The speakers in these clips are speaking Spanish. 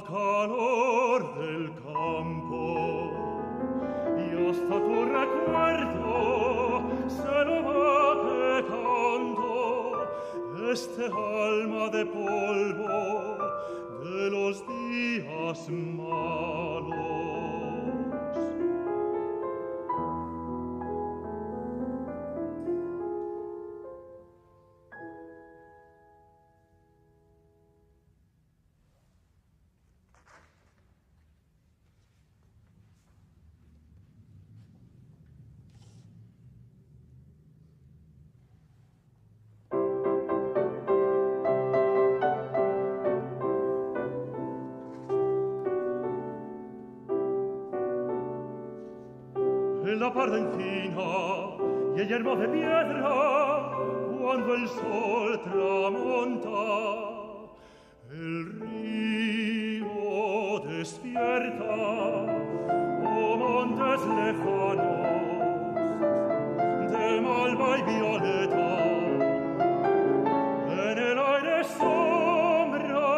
calor del campo y hasta tu recuerdo se lo va quedando este alma de polvo de los días malos. En la parda encina y el yermo de piedra, cuando el sol tramonta, el río despierta, oh montes lejanos, de malva y violeta, en el aire sombra,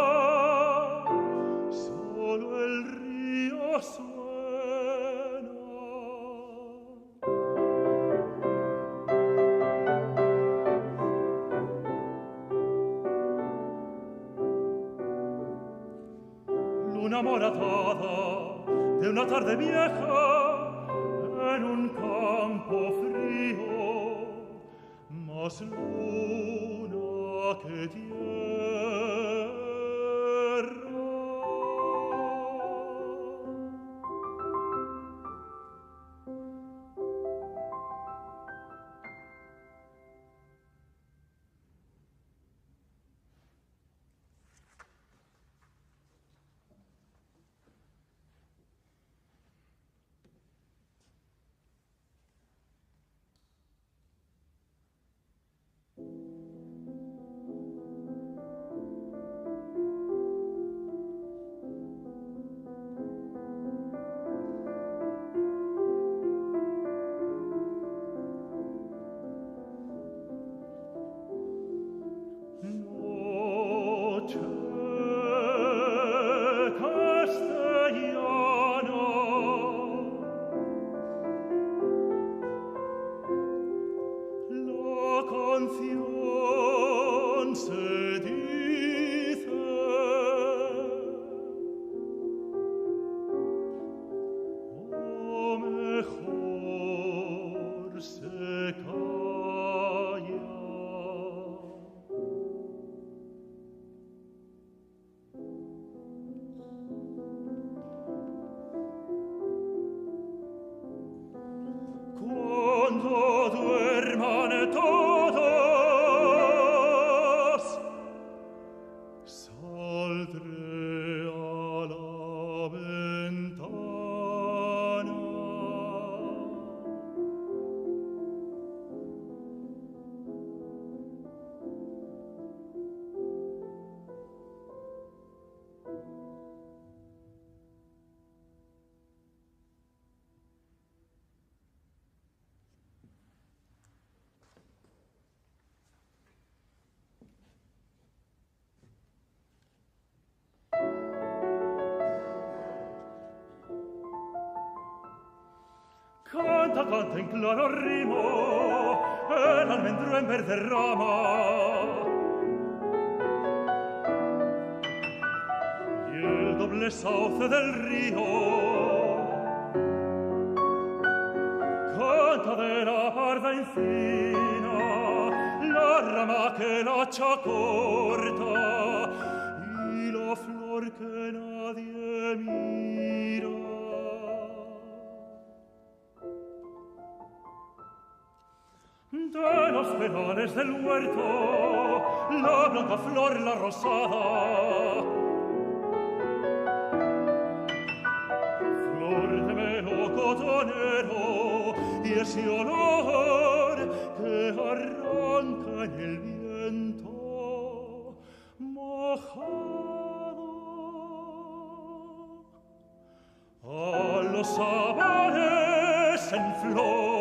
solo el río suena. Enamoratada de una tarde vieja en un campo frío, más luna que tierra. Canta, canta en claro rimo el almendro en verde rama, y el doble sauce del río canta de la parda encina la rama que la hacha corta y la flor que nadie mira. De los perales del huerto, la blanca flor, la rosada, flor de melocotonero, y ese olor que arranca en el viento mojado a los sabores en flor.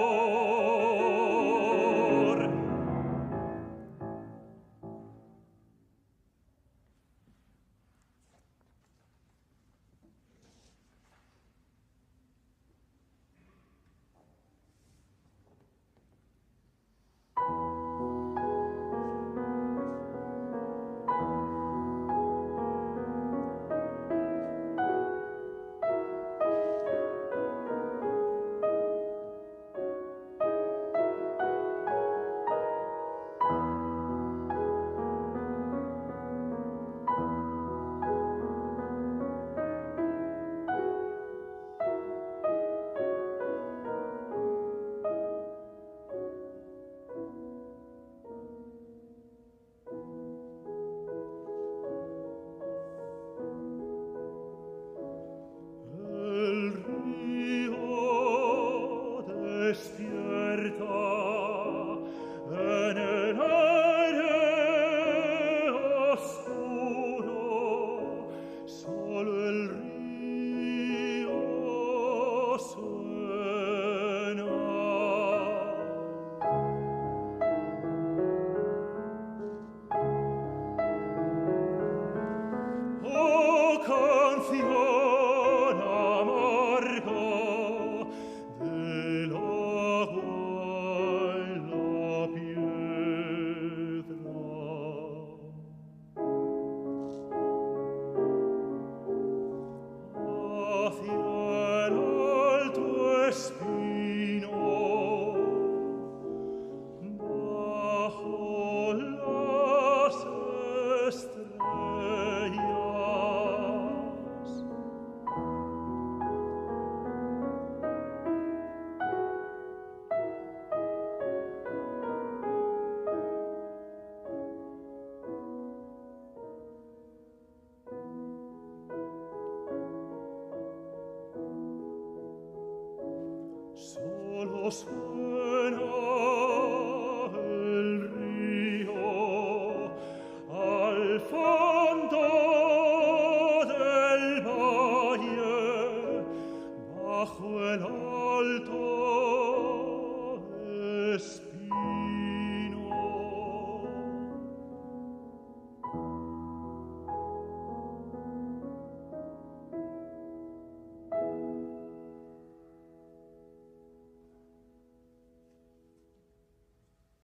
suena el río al fondo del valle, bajo el alto